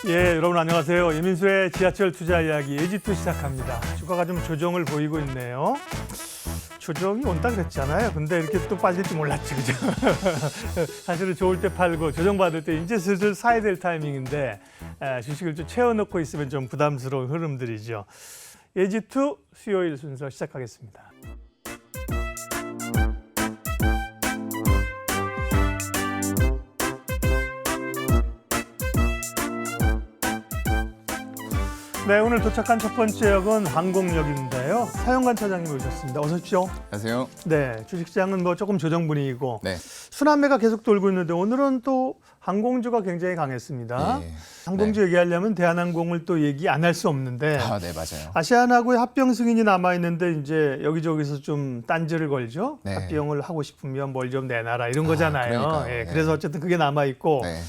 예, 여러분 안녕하세요. 이민수의 지하철 투자 이야기 예지2 시작합니다. 주가가 좀 조정을 보이고 있네요. 조정이 온다 그랬잖아요. 근데 이렇게 또 빠질 줄 몰랐지, 그죠? 사실은 좋을 때 팔고 조정받을 때 이제 슬슬 사야 될 타이밍인데 주식을 좀 채워넣고 있으면 좀 부담스러운 흐름들이죠. 예지2 수요일 순서 시작하겠습니다. 네, 오늘 도착한 첫 번째 역은 항공역인데요. 사영관 차장님 오셨습니다. 어서 오십시오. 안녕하세요. 네, 주식시장은 뭐 조금 조정 분위기고 네. 순환매가 계속 돌고 있는데 오늘은 또 항공주가 굉장히 강했습니다. 예. 항공주 얘기하려면 대한항공을 또 얘기 안 할 수 없는데 네, 맞아요. 아시아나하고의 합병 승인이 남아 있는데 이제 여기저기서 좀 딴지를 걸죠. 네. 합병을 하고 싶으면 뭘 좀 내놔라 이런 거잖아요. 그러니까요. 예, 네. 그래서 어쨌든 그게 남아 있고. 네.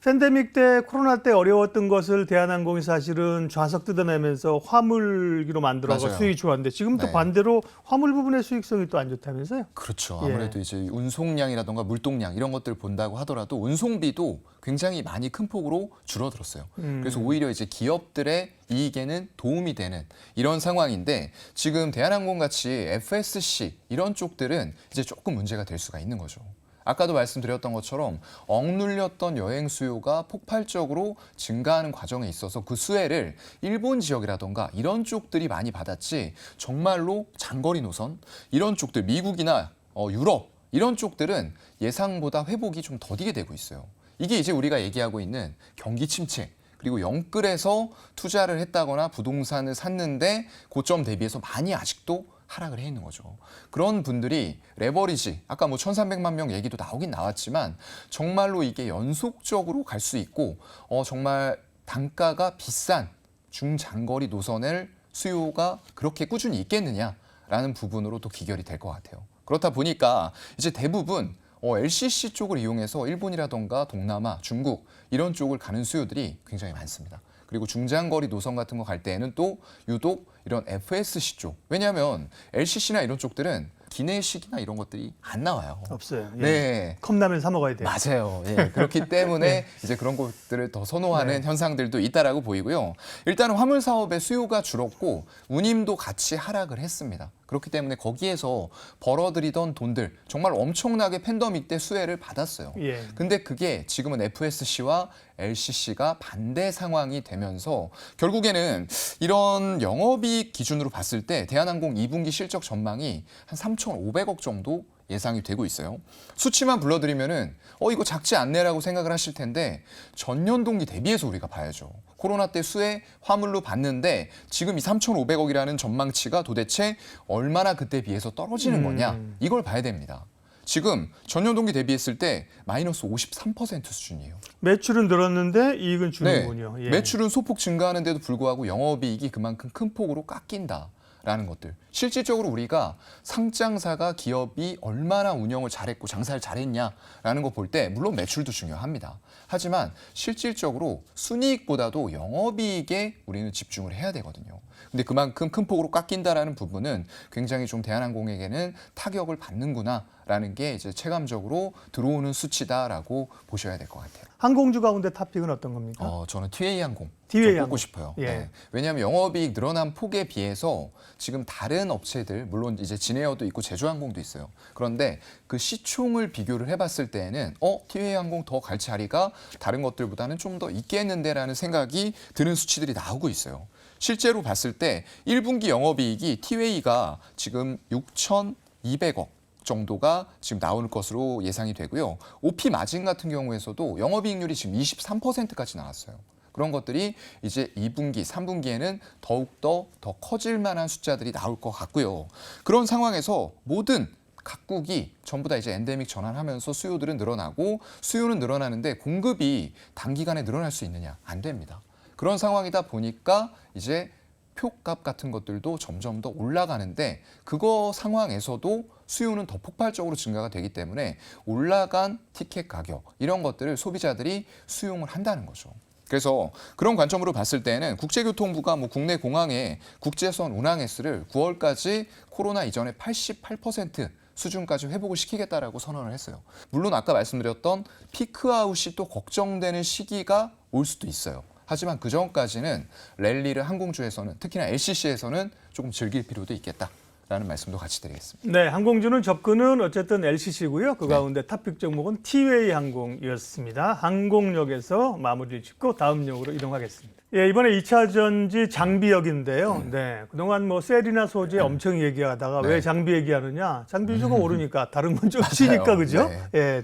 팬데믹 때 코로나 때 어려웠던 것을 대한항공이 사실은 좌석 뜯어내면서 화물기로 만들어서 맞아요. 수익이 좋았는데 지금 또 네. 반대로 화물 부분의 수익성이 또 안 좋다면서요? 그렇죠. 예. 아무래도 이제 운송량이라던가 물동량 이런 것들 본다고 하더라도 운송비도 굉장히 많이 큰 폭으로 줄어들었어요. 그래서 오히려 이제 기업들의 이익에는 도움이 되는 이런 상황인데 지금 대한항공 같이 FSC 이런 쪽들은 이제 조금 문제가 될 수가 있는 거죠. 아까도 말씀드렸던 것처럼 억눌렸던 여행 수요가 폭발적으로 증가하는 과정에 있어서 그 수혜를 일본 지역이라던가 이런 쪽들이 많이 받았지 정말로 장거리 노선 이런 쪽들 미국이나 유럽 이런 쪽들은 예상보다 회복이 좀 더디게 되고 있어요. 이게 이제 우리가 얘기하고 있는 경기 침체 그리고 영끌에서 투자를 했다거나 부동산을 샀는데 고점 대비해서 많이 아직도 하락을 해 있는 거죠. 그런 분들이 레버리지, 아까 뭐 1,300만 명 얘기도 나오긴 나왔지만 정말로 이게 연속적으로 갈 수 있고 정말 단가가 비싼 중장거리 노선을 수요가 그렇게 꾸준히 있겠느냐라는 부분으로 또 귀결이 될 것 같아요. 그렇다 보니까 이제 대부분 LCC 쪽을 이용해서 일본이라던가 동남아, 중국 이런 쪽을 가는 수요들이 굉장히 많습니다. 그리고 중장거리 노선 같은 거 갈 때에는 또 유독 이런 FSC 쪽. 왜냐하면 LCC나 이런 쪽들은 기내식이나 이런 것들이 안 나와요. 없어요. 예. 네. 컵라면 사 먹어야 돼요. 맞아요. 예. 그렇기 때문에 네. 이제 그런 것들을 더 선호하는 네. 현상들도 있다라고 보이고요. 일단은 화물 사업의 수요가 줄었고 운임도 같이 하락을 했습니다. 그렇기 때문에 거기에서 벌어들이던 돈들 정말 엄청나게 팬데믹 때 수혜를 받았어요. 예. 근데 그게 지금은 FSC와 LCC가 반대 상황이 되면서 결국에는 이런 영업이익 기준으로 봤을 때 대한항공 2분기 실적 전망이 한 3,500억 정도 예상이 되고 있어요. 수치만 불러드리면은 이거 작지 않네라고 생각을 하실 텐데 전년 동기 대비해서 우리가 봐야죠. 코로나 때 수혜 화물로 봤는데 지금 이 3,500억이라는 전망치가 도대체 얼마나 그때 비해서 떨어지는 거냐 이걸 봐야 됩니다. 지금 전년 동기 대비했을 때 마이너스 53% 수준이에요. 매출은 늘었는데 이익은 주는군요. 네. 예. 매출은 소폭 증가하는데도 불구하고 영업이익이 그만큼 큰 폭으로 깎인다. 라는 것들. 실질적으로 우리가 상장사가 기업이 얼마나 운영을 잘했고 장사를 잘했냐라는 거 볼 때 물론 매출도 중요합니다. 하지만 실질적으로 순이익보다도 영업이익에 우리는 집중을 해야 되거든요. 근데 그만큼 큰 폭으로 깎인다라는 부분은 굉장히 좀 대한항공에게는 타격을 받는구나라는 게 이제 체감적으로 들어오는 수치다라고 보셔야 될 것 같아요. 항공주 가운데 탑픽은 어떤 겁니까? 저는 TA항공 TA 좀 항공. 뽑고 싶어요. 예. 네. 왜냐하면 영업이익 늘어난 폭에 비해서 지금 다른 업체들 물론 이제 진에어도 있고 제주항공도 있어요. 그런데 그 시총을 비교를 해봤을 때에는 TA항공 더 갈 자리가 다른 것들보다는 좀 더 있겠는데라는 생각이 드는 수치들이 나오고 있어요. 실제로 봤을 때 1분기 영업이익이 TA가 지금 6,200억. 정도가 지금 나올 것으로 예상이 되고요. OP 마진 같은 경우에서도 영업이익률이 지금 23%까지 나왔어요. 그런 것들이 이제 2분기, 3분기에는 더욱더 더 커질 만한 숫자들이 나올 것 같고요. 그런 상황에서 모든 각국이 전부 다 이제 엔데믹 전환하면서 수요들은 늘어나고 수요는 늘어나는데 공급이 단기간에 늘어날 수 있느냐? 안 됩니다. 그런 상황이다 보니까 이제 표값 같은 것들도 점점 더 올라가는데 그거 상황에서도 수요는 더 폭발적으로 증가가 되기 때문에 올라간 티켓 가격 이런 것들을 소비자들이 수용을 한다는 거죠. 그래서 그런 관점으로 봤을 때는 국제교통부가 국내 공항의 국제선 운항 횟수를 9월까지 코로나 이전의 88% 수준까지 회복을 시키겠다라고 선언을 했어요. 물론 아까 말씀드렸던 피크아웃이 또 걱정되는 시기가 올 수도 있어요. 하지만 그 전까지는 랠리를 항공주에서는 특히나 LCC에서는 조금 즐길 필요도 있겠다라는 말씀도 같이 드리겠습니다. 네, 항공주는 접근은 어쨌든 LCC고요. 그 가운데 탑픽 종목은 티웨이 항공이었습니다. 항공역에서 마무리를 짓고 다음 역으로 이동하겠습니다. 예, 이번에 2차 전지 장비역인데요. 네, 그동안 뭐 셀이나 소재 엄청 얘기하다가 네. 왜 장비 얘기하느냐? 장비주가 오르니까 다른 건 좀 쉬니까 그죠? 네. 예,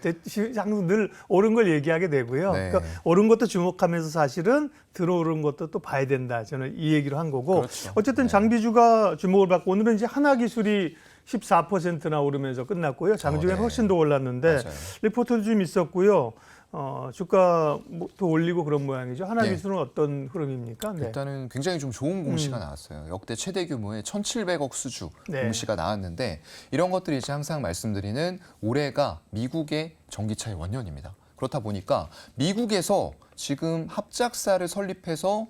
항상 늘 오른 걸 얘기하게 되고요. 네. 그러니까 오른 것도 주목하면서 사실은 들어오른 것도 또 봐야 된다. 저는 이 얘기를 한 거고. 그렇죠. 어쨌든 네. 장비주가 주목을 받고 오늘은 이제 하나기술이 14%나 오르면서 끝났고요. 장중에 네. 훨씬 더 올랐는데 맞아요. 리포트도 좀 있었고요. 주가도 올리고 그런 모양이죠. 하나기술은 어떤 흐름입니까? 네. 일단은 굉장히 좀 좋은 공시가 나왔어요. 역대 최대 규모의 1,700억 수주 네. 공시가 나왔는데 이런 것들이 이제 항상 말씀드리는 올해가 미국의 전기차의 원년입니다. 그렇다 보니까 미국에서 지금 합작사를 설립해서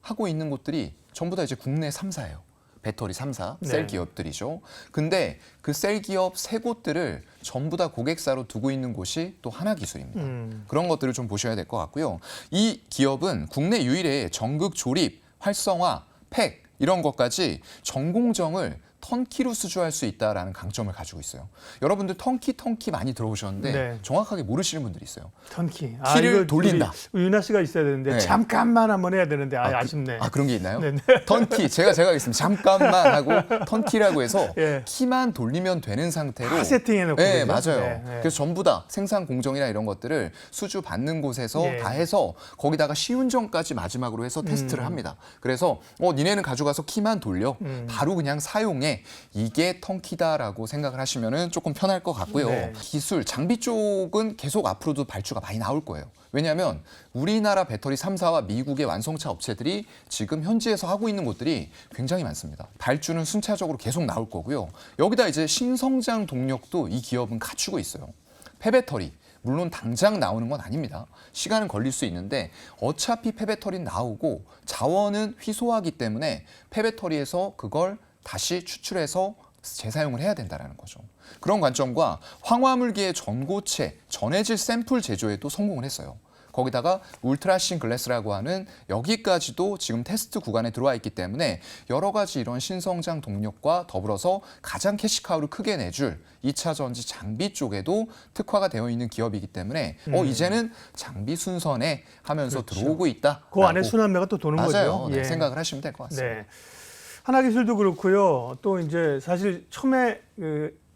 하고 있는 곳들이 전부 다 이제 국내 3사예요. 배터리 3사, 셀 네. 기업들이죠. 근데 그 셀 기업 세 곳들을 전부 다 고객사로 두고 있는 곳이 또 하나기술입니다. 그런 것들을 좀 보셔야 될 것 같고요. 이 기업은 국내 유일의 전극 조립, 활성화, 팩 이런 것까지 전공정을 턴키로 수주할 수 있다라는 강점을 가지고 있어요. 여러분들 턴키 많이 들어보셨는데 네. 정확하게 모르시는 분들이 있어요. 턴키. 키를 이거 돌린다. 우리 윤아 씨가 있어야 되는데 네. 잠깐만 한번 해야 되는데 아쉽네. 그런 게 있나요? 네네. 턴키 제가 하겠습니다. 잠깐만 하고 턴키라고 해서 예. 키만 돌리면 되는 상태로 다 세팅해놓고. 네, 그죠? 맞아요. 네, 네. 그래서 전부 다 생산 공정이나 이런 것들을 수주 받는 곳에서 예. 다 해서 거기다가 시운전까지 마지막으로 해서 테스트를 합니다. 그래서 니네는 가져가서 키만 돌려 바로 그냥 사용해. 이게 턴키다라고 생각을 하시면은 조금 편할 것 같고요. 네. 기술, 장비 쪽은 계속 앞으로도 발주가 많이 나올 거예요. 왜냐하면 우리나라 배터리 3사와 미국의 완성차 업체들이 지금 현지에서 하고 있는 곳들이 굉장히 많습니다. 발주는 순차적으로 계속 나올 거고요. 여기다 이제 신성장 동력도 이 기업은 갖추고 있어요. 폐배터리. 물론 당장 나오는 건 아닙니다. 시간은 걸릴 수 있는데 어차피 폐배터리는 나오고 자원은 희소하기 때문에 폐배터리에서 그걸 다시 추출해서 재사용을 해야 된다는 거죠. 그런 관점과 황화물기의 전고체, 전해질 샘플 제조에도 성공을 했어요. 거기다가 울트라신 글래스라고 하는 여기까지도 지금 테스트 구간에 들어와 있기 때문에 여러 가지 이런 신성장 동력과 더불어서 가장 캐시카우를 크게 내줄 2차 전지 장비 쪽에도 특화가 되어 있는 기업이기 때문에 이제는 장비 순선에 하면서 그렇죠. 들어오고 있다. 그 안에 순환매가 또 도는 맞아요. 거죠. 네, 예. 생각을 하시면 될 것 같습니다. 네. 하나기술도 그렇고요. 또 이제 사실 처음에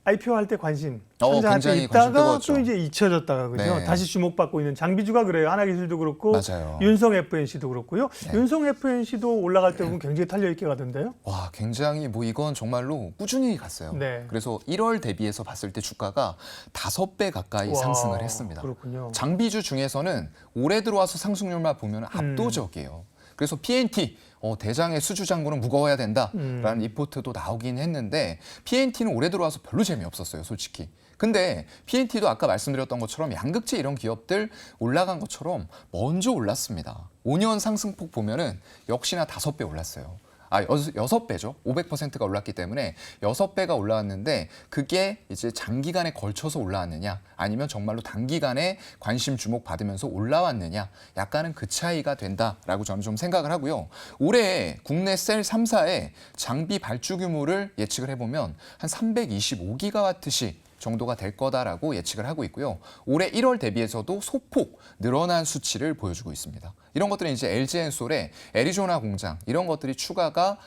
IPO 할 때 관심 선정할 때 굉장히 있다가 관심 또 이제 잊혀졌다가 그죠. 네. 다시 주목받고 있는 장비주가 그래요. 하나기술도 그렇고 맞아요. 윤성 FNC도 그렇고요. 네. 윤성 FNC도 올라갈 때 보면 굉장히 탄력 있게 가던데요. 와, 굉장히 이건 정말로 꾸준히 갔어요. 네. 그래서 1월 대비해서 봤을 때 주가가 5배 가까이 와, 상승을 했습니다. 그렇군요. 장비주 중에서는 올해 들어와서 상승률만 보면 압도적이에요. 그래서 PNT 대장의 수주 장군은 무거워야 된다라는 리포트도 나오긴 했는데 PNT는 올해 들어와서 별로 재미없었어요, 솔직히. 근데 PNT도 아까 말씀드렸던 것처럼 양극재 이런 기업들 올라간 것처럼 먼저 올랐습니다. 5년 상승폭 보면은 역시나 5배 올랐어요. 6배죠. 500%가 올랐기 때문에 6배가 올라왔는데 그게 이제 장기간에 걸쳐서 올라왔느냐 아니면 정말로 단기간에 관심 주목 받으면서 올라왔느냐 약간은 그 차이가 된다라고 저는 좀 생각을 하고요. 올해 국내 셀 3사의 장비 발주 규모를 예측을 해보면 한 325기가와트시 정도가 될 거다라고 예측을 하고 있고요. 올해 1월 대비해서도 소폭 늘어난 수치를 보여주고 있습니다. 이런 것들은 이제 LG엔솔의 애리조나 공장 이런 것들이 추가가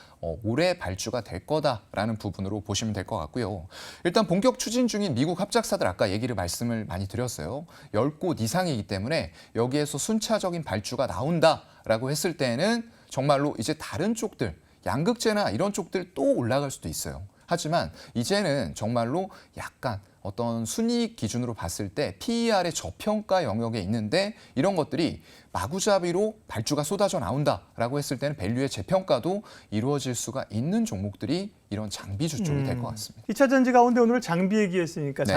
올해 발주가 될 거다라는 부분으로 보시면 될 것 같고요. 일단 본격 추진 중인 미국 합작사들 아까 말씀을 많이 드렸어요. 10곳 이상이기 때문에 여기에서 순차적인 발주가 나온다라고 했을 때는 정말로 이제 다른 쪽들 양극재나 이런 쪽들 또 올라갈 수도 있어요. 하지만 이제는 정말로 약간 어떤 순이익 기준으로 봤을 때 PER의 저평가 영역에 있는데 이런 것들이 마구잡이로 발주가 쏟아져 나온다라고 했을 때는 밸류의 재평가도 이루어질 수가 있는 종목들이 이런 장비주 쪽이 될 것 같습니다. 2차 전지 가운데 오늘 장비 얘기했으니까 네.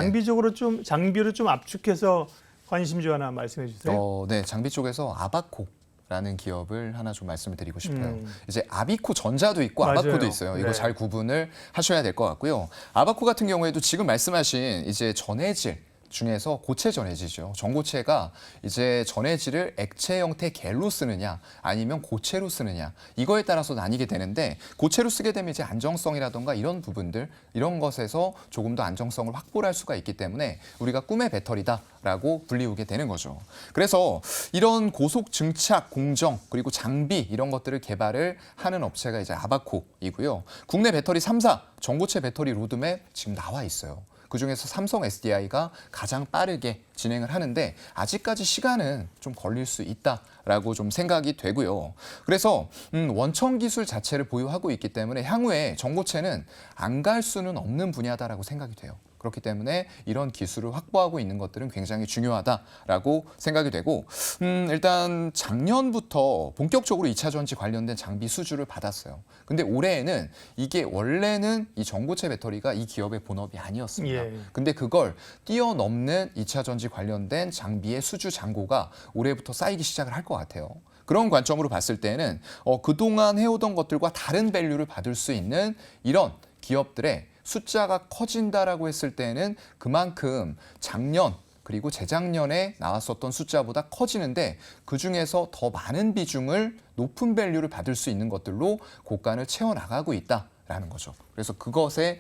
장비를 좀 압축해서 관심주 하나 말씀해 주세요. 네, 장비 쪽에서 아바코라는 기업을 하나 좀 말씀을 드리고 싶어요. 이제 아비코 전자도 있고 맞아요. 아바코도 있어요. 이거 네. 잘 구분을 하셔야 될 것 같고요. 아바코 같은 경우에도 지금 말씀하신 이제 전해질 중에서 고체 전해질이죠. 전고체가 이제 전해질을 액체 형태 겔로 쓰느냐 아니면 고체로 쓰느냐 이거에 따라서 나뉘게 되는데 고체로 쓰게 되면 이제 안정성이라던가 이런 부분들 이런 것에서 조금 더 안정성을 확보를 할 수가 있기 때문에 우리가 꿈의 배터리다라고 불리우게 되는 거죠. 그래서 이런 고속 증착 공정 그리고 장비 이런 것들을 개발을 하는 업체가 이제 아바코이고요. 국내 배터리 3사 전고체 배터리 로드맵 지금 나와 있어요. 그중에서 삼성 SDI가 가장 빠르게 진행을 하는데 아직까지 시간은 좀 걸릴 수 있다라고 좀 생각이 되고요. 그래서 원천 기술 자체를 보유하고 있기 때문에 향후에 전고체는 안 갈 수는 없는 분야다라고 생각이 돼요. 그렇기 때문에 이런 기술을 확보하고 있는 것들은 굉장히 중요하다라고 생각이 되고 일단 작년부터 본격적으로 2차 전지 관련된 장비 수주를 받았어요. 근데 올해에는 이게 원래는 이 전고체 배터리가 이 기업의 본업이 아니었습니다. 예. 근데 그걸 뛰어넘는 2차 전지 관련된 장비의 수주 잔고가 올해부터 쌓이기 시작을 할 것 같아요. 그런 관점으로 봤을 때는 그동안 해오던 것들과 다른 밸류를 받을 수 있는 이런 기업들의 숫자가 커진다라고 했을 때는 그만큼 작년 그리고 재작년에 나왔었던 숫자보다 커지는데 그중에서 더 많은 비중을 높은 밸류를 받을 수 있는 것들로 고간을 채워나가고 있다라는 거죠. 그래서 그것에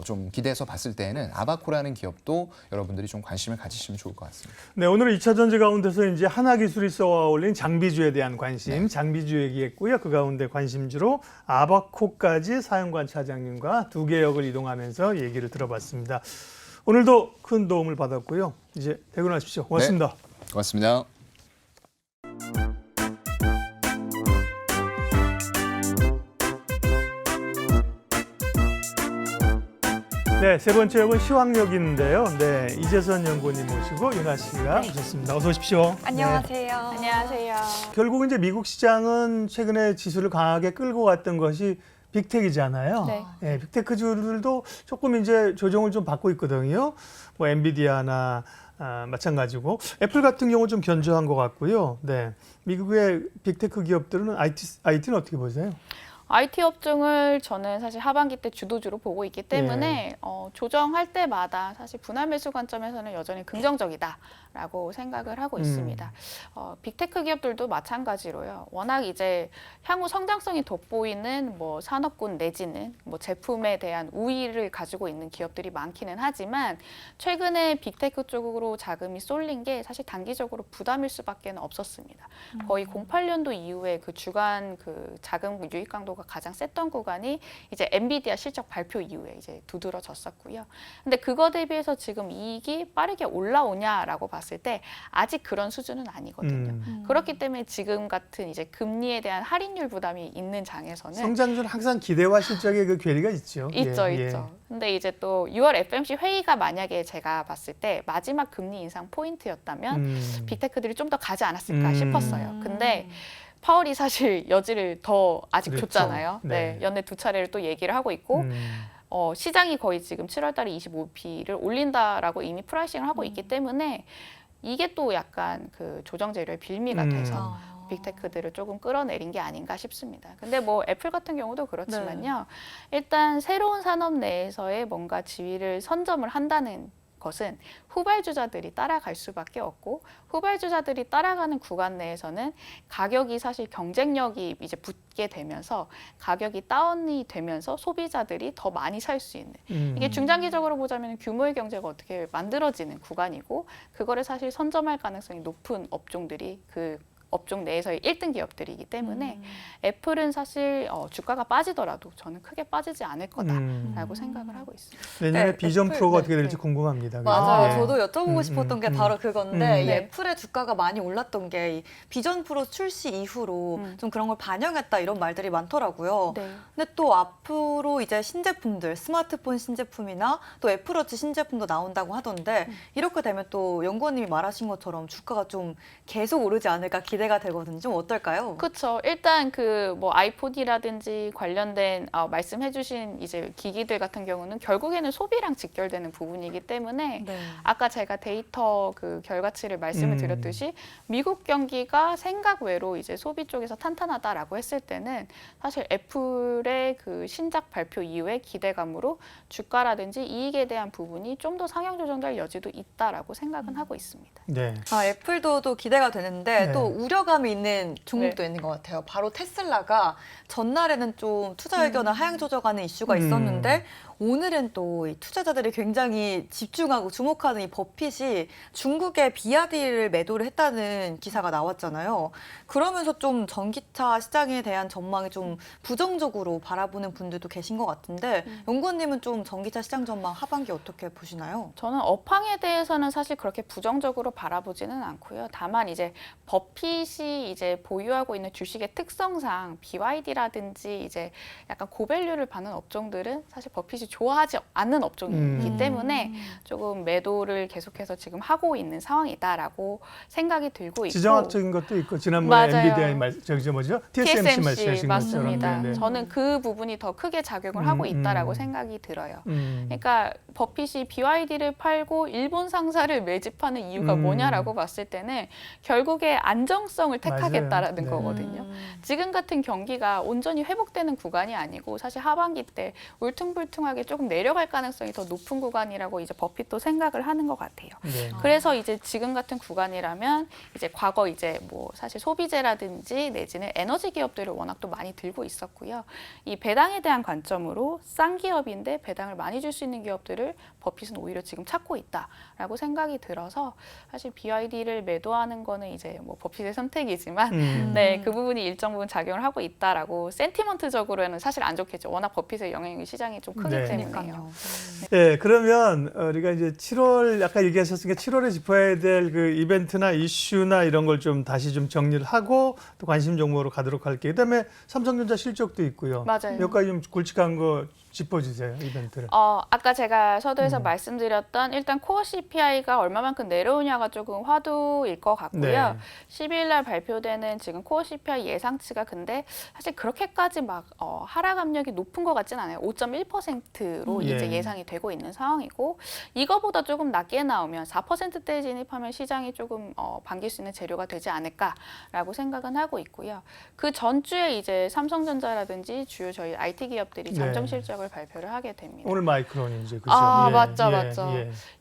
좀 기대해서 봤을 때는 아바코라는 기업도 여러분들이 좀 관심을 가지시면 좋을 것 같습니다. 네, 오늘은 2차 전지 가운데서 이제 하나기술이 쏘아올린 장비주에 대한 관심, 장비주 얘기했고요. 그 가운데 관심주로 아바코까지 사연관 차장님과 두 개역을 이동하면서 얘기를 들어봤습니다. 오늘도 큰 도움을 받았고요. 이제 퇴근하십시오. 고맙습니다. 네, 고맙습니다. 네, 세 번째 역은 시황역인데요. 네, 이재선 연구원님 모시고 윤아 씨가 오셨습니다. 어서 오십시오. 안녕하세요. 네. 안녕하세요. 결국 이제 미국 시장은 최근에 지수를 강하게 끌고 갔던 것이 빅텍이잖아요. 네. 네, 빅테크주들도 조금 이제 조정을 좀 받고 있거든요. 뭐 엔비디아나 마찬가지고 애플 같은 경우 좀 견조한 것 같고요. 네, 미국의 빅테크 기업들은 IT는 어떻게 보세요? IT 업종을 저는 사실 하반기 때 주도주로 보고 있기 때문에 조정할 때마다 사실 분할 매수 관점에서는 여전히 긍정적이다라고 생각을 하고 있습니다. 빅테크 기업들도 마찬가지로요. 워낙 이제 향후 성장성이 돋보이는 뭐 산업군 내지는 뭐 제품에 대한 우위를 가지고 있는 기업들이 많기는 하지만 최근에 빅테크 쪽으로 자금이 쏠린 게 사실 단기적으로 부담일 수밖에 없었습니다. 거의 08년도 이후에 그 주간 그 자금 유입 강도가 가장 셌던 구간이 이제 엔비디아 실적 발표 이후에 이제 두드러졌었고요. 근데 그거 대비해서 지금 이익이 빠르게 올라오냐라고 봤을 때 아직 그런 수준은 아니거든요. 그렇기 때문에 지금 같은 이제 금리에 대한 할인율 부담이 있는 장에서는 성장률은 항상 기대와 실적의 그 괴리가 있죠. 있죠. 근데 이제 또 6월 FMC 회의가 만약에 제가 봤을 때 마지막 금리 인상 포인트였다면 빅테크들이 좀 더 가지 않았을까 싶었어요. 근데 파월이 사실 여지를 더 아직 그렇죠. 줬잖아요. 네. 연내 두 차례를 또 얘기를 하고 있고 시장이 거의 지금 7월 달에 25p를 올린다라고 이미 프라이싱을 하고 있기 때문에 이게 또 약간 그 조정 재료의 빌미가 돼서 빅테크들을 조금 끌어내린 게 아닌가 싶습니다. 근데 뭐 애플 같은 경우도 그렇지만요. 일단 새로운 산업 내에서의 뭔가 지위를 선점을 한다는 것은 후발주자들이 따라갈 수밖에 없고 후발주자들이 따라가는 구간 내에서는 가격이 사실 경쟁력이 이제 붙게 되면서 가격이 다운이 되면서 소비자들이 더 많이 살 수 있는 이게 중장기적으로 보자면 규모의 경제가 어떻게 만들어지는 구간이고 그거를 사실 선점할 가능성이 높은 업종들이 그 업종 내에서의 1등 기업들이기 때문에 애플은 사실 주가가 빠지더라도 저는 크게 빠지지 않을 거다라고 생각을 하고 있습니다. 내년에 네, 비전 애플, 프로가 네, 어떻게 될지 네. 궁금합니다. 맞아요. 네. 저도 여쭤보고 싶었던 게 바로 그건데 이 네. 애플의 주가가 많이 올랐던 게 이 비전 프로 출시 이후로 좀 그런 걸 반영했다 이런 말들이 많더라고요. 네. 근데 또 앞으로 이제 신제품들, 스마트폰 신제품이나 또 애플워치 신제품도 나온다고 하던데 이렇게 되면 또 연구원님이 말하신 것처럼 주가가 좀 계속 오르지 않을까 기대가 기대가 되거든요. 좀 어떨까요? 그렇죠. 일단 그 뭐 아이폰이라든지 관련된 말씀해주신 이제 기기들 같은 경우는 결국에는 소비랑 직결되는 부분이기 때문에 네. 아까 제가 데이터 그 결과치를 말씀을 드렸듯이 미국 경기가 생각 외로 이제 소비 쪽에서 탄탄하다라고 했을 때는 사실 애플의 그 신작 발표 이후에 기대감으로 주가라든지 이익에 대한 부분이 좀 더 상향 조정될 여지도 있다라고 생각은 하고 있습니다. 네. 애플도 또 기대가 되는데 네. 또 우려감이 있는 종목도 있는 것 같아요. 바로 테슬라가 전날에는 좀 투자 의견을 하향 조정하는 이슈가 있었는데 오늘은 또 이 투자자들이 굉장히 집중하고 주목하는 이 버핏이 중국의 BYD를 매도를 했다는 기사가 나왔잖아요. 그러면서 좀 전기차 시장에 대한 전망이 좀 부정적으로 바라보는 분들도 계신 것 같은데 연구원님은 좀 전기차 시장 전망 하반기 어떻게 보시나요? 저는 업황에 대해서는 사실 그렇게 부정적으로 바라보지는 않고요. 다만 이제 버핏이 이제 보유하고 있는 주식의 특성상 BYD라든지 이제 약간 고밸류를 받는 업종들은 사실 버핏이 좋아하지 않는 업종이기 때문에 조금 매도를 계속해서 지금 하고 있는 상황이다라고 생각이 들고 있고. 지정학적인 것도 있고 지난번에 맞아요. 엔비디아 저기 뭐죠? TSMC 말씀하신 맞습니다. 것처럼. 네. 저는 그 부분이 더 크게 작용을 하고 있다라고 생각이 들어요. 그러니까 버핏이 BYD를 팔고 일본 상사를 매집하는 이유가 뭐냐라고 봤을 때는 결국에 안정성을 택하겠다라는 네. 거거든요. 지금 같은 경기가 온전히 회복되는 구간이 아니고 사실 하반기 때 울퉁불퉁하게 조금 내려갈 가능성이 더 높은 구간이라고 이제 버핏도 생각을 하는 것 같아요. 네. 그래서 이제 지금 같은 구간이라면 이제 과거 이제 뭐 사실 소비재라든지 내지는 에너지 기업들을 워낙 또 많이 들고 있었고요. 이 배당에 대한 관점으로 싼 기업인데 배당을 많이 줄 수 있는 기업들을 버핏은 오히려 지금 찾고 있다라고 생각이 들어서 사실 BYD를 매도하는 거는 이제 뭐 버핏의 선택이지만 네, 그 부분이 일정 부분 작용을 하고 있다라고 센티먼트적으로는 사실 안 좋겠죠. 워낙 버핏의 영향이 시장이 좀 크기 네. 때문에요. 네, 그러면 우리가 이제 7월 아까 얘기하셨으니까 7월에 짚어야 될 그 이벤트나 이슈나 이런 걸 좀 다시 좀 정리를 하고 또 관심 종목으로 가도록 할게요. 그다음에 삼성전자 실적도 있고요. 맞아요. 몇 가지 좀 굵직한 거 짚어주세요, 이벤트를. 아까 제가 서두에서 말씀드렸던 일단 코어 CPI가 얼마만큼 내려오냐가 조금 화두일 것 같고요. 네. 12일 날 발표되는 지금 코어 CPI 예상치가 근데 사실 그렇게까지 막 하락 압력이 높은 것 같진 않아요. 5.1%로 예. 이제 예상이 되고 있는 상황이고 이거보다 조금 낮게 나오면 4%대에 진입하면 시장이 조금 반길 수 있는 재료가 되지 않을까라고 생각은 하고 있고요. 그 전주에 이제 삼성전자라든지 주요 저희 IT 기업들이 잠정 실적을 발표를 하게 됩니다. 오늘 마이크론이죠, 그죠? 맞죠.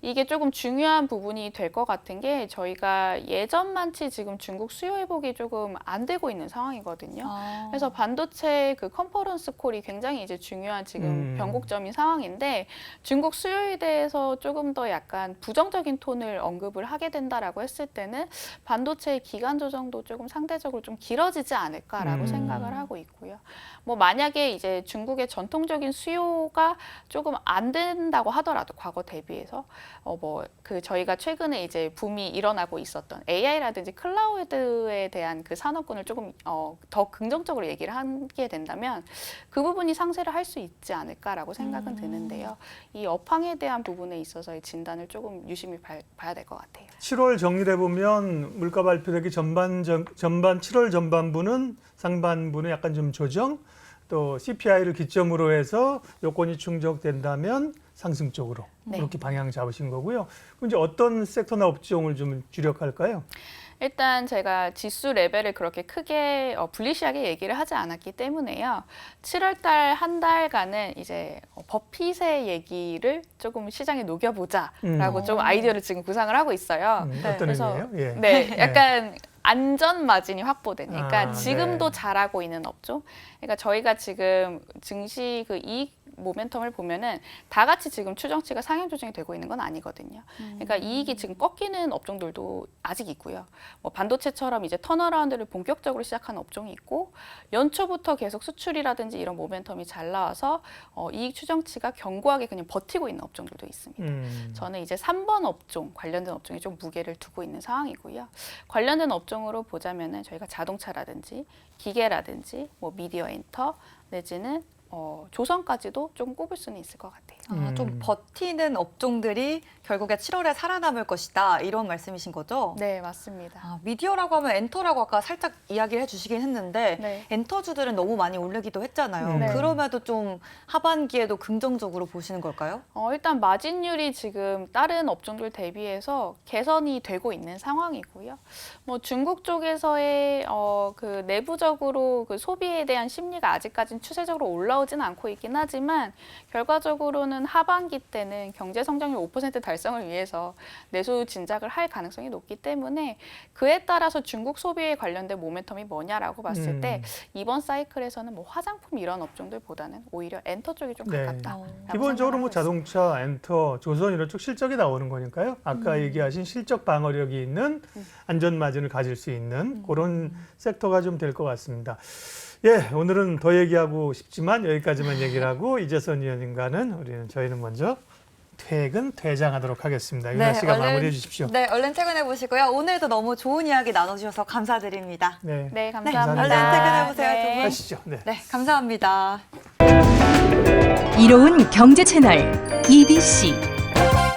이게 조금 중요한 부분이 될 것 같은 게 저희가 예전만치 지금 중국 수요 회복이 조금 안 되고 있는 상황이거든요. 그래서 반도체 그 컨퍼런스 콜이 굉장히 이제 중요한 지금 변곡점인 상황인데 중국 수요에 대해서 조금 더 약간 부정적인 톤을 언급을 하게 된다라고 했을 때는 반도체의 기간 조정도 조금 상대적으로 좀 길어지지 않을까라고 생각을 하고 있고요. 뭐 만약에 이제 중국의 전통적인 수요가 조금 안 된다고 하더라도 과거 대비해서 뭐 그 저희가 최근에 이제 붐이 일어나고 있었던 AI라든지 클라우드에 대한 그 산업군을 조금 더 긍정적으로 얘기를 하게 된다면 그 부분이 상쇄를 할 수 있지 않을까라고 생각은 드는데요. 이 업황에 대한 부분에 있어서의 진단을 조금 유심히 봐야 될 것 같아요. 7월 정리를 해보면 물가 발표되기 전반 7월 전반부는 상반부는 약간 좀 조정, 또 CPI를 기점으로 해서 요건이 충족된다면 상승 쪽으로 그렇게 방향 잡으신 거고요. 그럼 이제 어떤 섹터나 업종을 좀 주력할까요? 일단 제가 지수 레벨을 그렇게 크게 불리시하게 얘기를 하지 않았기 때문에요. 7월 달 한 달간은 이제 버핏의 얘기를 조금 시장에 녹여보자라고 좀 아이디어를 지금 구상을 하고 있어요. 어떤 그래서 의미예요? 예. 네, 약간 안전 마진이 확보되니까 그러니까 지금도 네. 잘하고 있는 업종. 그러니까 저희가 지금 증시 그 이익 모멘텀을 보면은 다 같이 지금 추정치가 상향 조정이 되고 있는 건 아니거든요. 그러니까 이익이 지금 꺾이는 업종들도 아직 있고요. 뭐 반도체처럼 이제 턴어라운드를 본격적으로 시작하는 업종이 있고 연초부터 계속 수출이라든지 이런 모멘텀이 잘 나와서 이익 추정치가 견고하게 그냥 버티고 있는 업종들도 있습니다. 저는 이제 3번 업종 관련된 업종에 좀 무게를 두고 있는 상황이고요. 관련된 업종으로 보자면은 저희가 자동차라든지 기계라든지 뭐 미디어 엔터 내지는 조선까지도 좀 꼽을 수는 있을 것 같아요. 좀 버티는 업종들이 결국에 7월에 살아남을 것이다 이런 말씀이신 거죠? 네, 맞습니다. 미디어라고 하면 엔터라고 아까 살짝 이야기를 해주시긴 했는데 네. 엔터주들은 너무 많이 오르기도 했잖아요. 네. 그럼에도 좀 하반기에도 긍정적으로 보시는 걸까요? 일단 마진율이 지금 다른 업종들 대비해서 개선이 되고 있는 상황이고요. 뭐 중국 쪽에서의 그 내부적으로 그 소비에 대한 심리가 아직까지는 추세적으로 올라오지는 않고 있긴 하지만 결과적으로는 하반기 때는 경제 성장률 5% 달성을 위해서 내수 진작을 할 가능성이 높기 때문에 그에 따라서 중국 소비에 관련된 모멘텀이 뭐냐라고 봤을 때 이번 사이클에서는 뭐 화장품 이런 업종들보다는 오히려 엔터 쪽이 좀 네. 가깝다. 기본적으로 뭐 자동차, 엔터, 조선 이런 쪽 실적이 나오는 거니까요. 아까 얘기하신 실적 방어력이 있는 안전 마진을 가질 수 있는 그런 섹터가 좀 될 것 같습니다. 예, 오늘은 더 얘기하고 싶지만 여기까지만 얘기를 하고 이재선 위원님과는 저희는 먼저 퇴장하도록 하겠습니다. 윤아 씨가 마무리해 주십시오. 네, 얼른 퇴근해 보시고요. 오늘도 너무 좋은 이야기 나눠주셔서 감사드립니다. 네, 네, 감사합니다. 얼른 퇴근해 보세요, 두 네. 분. 가시죠. 네. 네, 감사합니다. 이로운 경제 채널 EBC